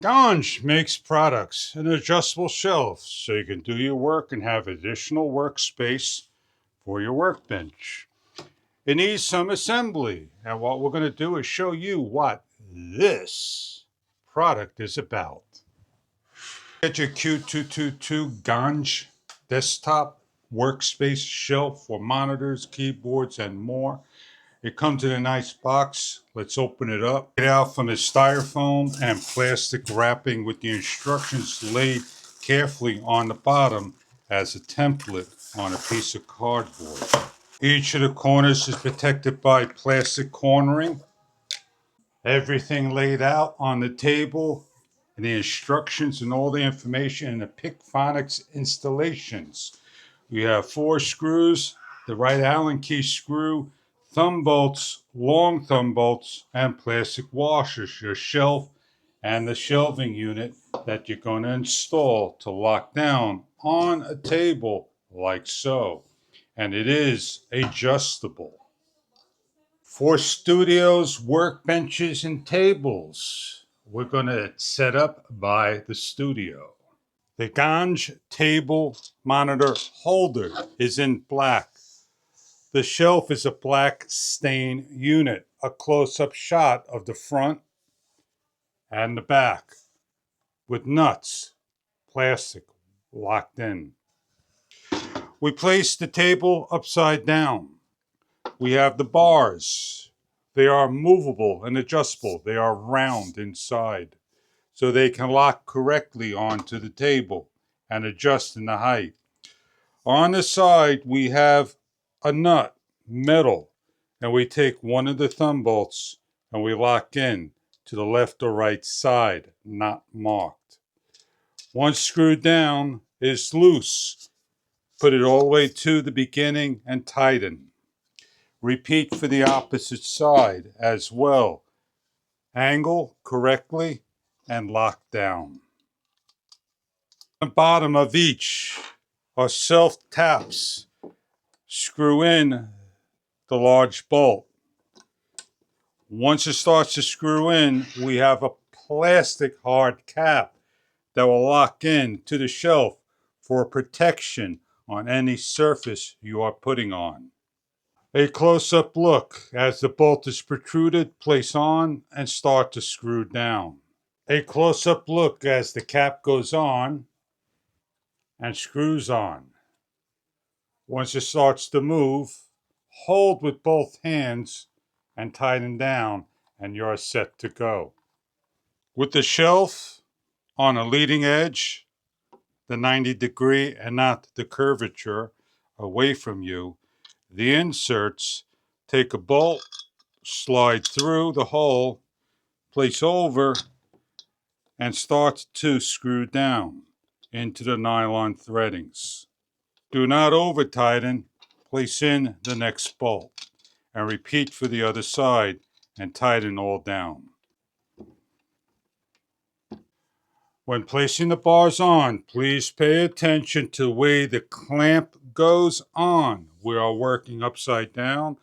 Ganj makes products an adjustable shelf so you can do your work and have additional workspace for your workbench. It needs some assembly, and what we're going to do is show you what this product is about. Get your Q222 Ganj desktop workspace shelf for monitors, keyboards, and more. It comes in a nice box. Let's open it up. Get out from the styrofoam and plastic wrapping with the instructions laid carefully on the bottom as a template on a piece of cardboard. Each of the corners is protected by plastic cornering. Everything laid out on the table, and the instructions and all the information in the Fishycomics installations. We have 4 screws, the right Allen key screw, thumb bolts, long thumb bolts, and plastic washers, your shelf, and the shelving unit that you're going to install to lock down on a table like so. And it is adjustable. For studios, workbenches, and tables, we're going to set up by the studio. The Ganj table monitor holder is in black. The shelf is a black stain unit, a close-up shot of the front and the back with nuts, plastic, locked in. We place the table upside down. We have the bars. They are movable and adjustable. They are round inside, so they can lock correctly onto the table and adjust in the height. On the side, we have a nut, metal, and we take one of the thumb bolts and we lock in to the left or right side, not marked. Once screwed down, it's loose. Put it all the way to the beginning and tighten. Repeat for the opposite side as well. Angle correctly and lock down. The bottom of each are self-taps. Screw in the large bolt. Once it starts to screw in, we have a plastic hard cap that will lock in to the shelf for protection on any surface you are putting on. A close-up look as the bolt is protruded, place on and start to screw down. A close-up look as the cap goes on and screws on. Once it starts to move, hold with both hands and tighten down and you're set to go. With the shelf on a leading edge, the 90-degree and not the curvature away from you, the inserts take a bolt, slide through the hole, place over, and start to screw down into the nylon threadings. Do not over tighten, place in the next bolt, and repeat for the other side and tighten all down. When placing the bars on, please pay attention to the way the clamp goes on. We are working upside down,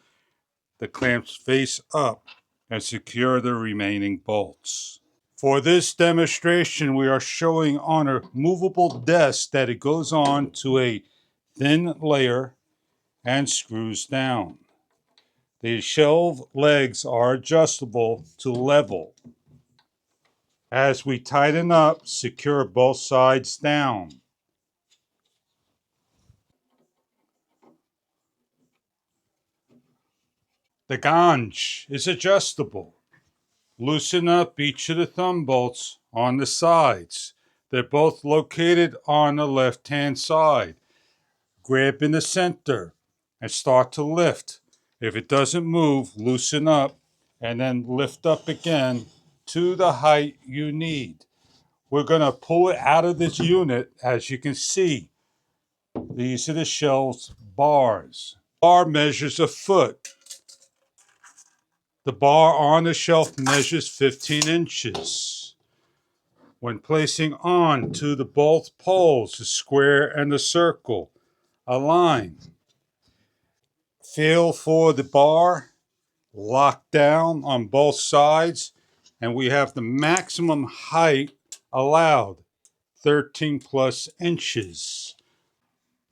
the clamps face up, and secure the remaining bolts. For this demonstration, we are showing on a movable desk that it goes on to a thin layer and screws down. The shelf legs are adjustable to level. As we tighten up, secure both sides down. The ganj is adjustable. Loosen up each of the thumb bolts on the sides. They're both located on the left-hand side. Grab in the center and start to lift. If it doesn't move, loosen up and then lift up again to the height you need. We're going to pull it out of this unit. As you can see, these are the shelves bars. Bar measures a foot. The bar on the shelf measures 15 inches. When placing on to the both poles, the square and the circle, align. Feel for the bar, lock down on both sides, and we have the maximum height allowed 13 plus inches.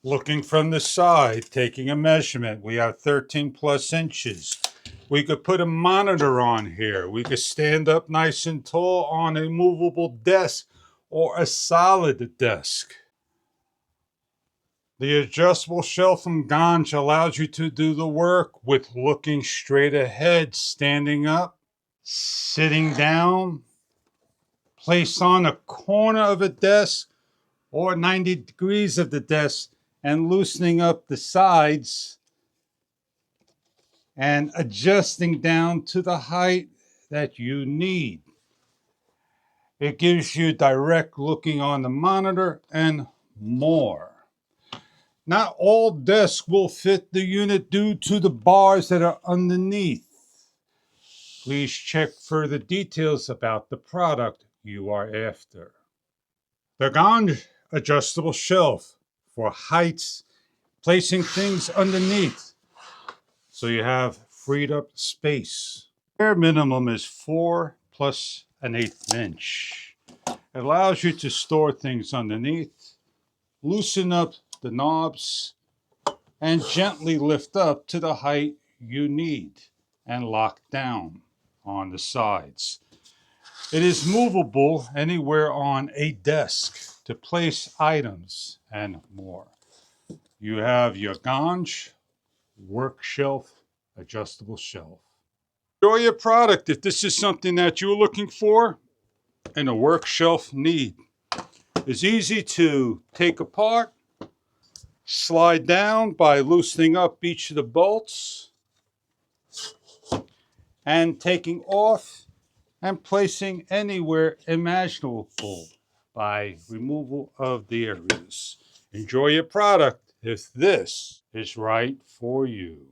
Looking from the side, taking a measurement, we have 13 plus inches. We could put a monitor on here. We could stand up nice and tall on a movable desk or a solid desk. The adjustable shelf from Ganj allows you to do the work with looking straight ahead, standing up, sitting down, placed on a corner of a desk or 90 degrees of the desk, and loosening up the sides and adjusting down to the height that you need. It gives you direct looking on the monitor and more. Not all desks will fit the unit due to the bars that are underneath. Please check further details about the product you are after. The Ganj adjustable shelf for heights, placing things underneath so you have freed up space. Bare minimum is 4 plus an 1/8 inch. It allows you to store things underneath, loosen up the knobs, and gently lift up to the height you need and lock down on the sides. It is movable anywhere on a desk to place items and more. You have your Ganj work shelf, adjustable shelf. Enjoy your product if this is something that you're looking for and a work shelf need. It's easy to take apart, slide down by loosening up each of the bolts, and taking off and placing anywhere imaginable by removal of the areas. Enjoy your product if this is right for you.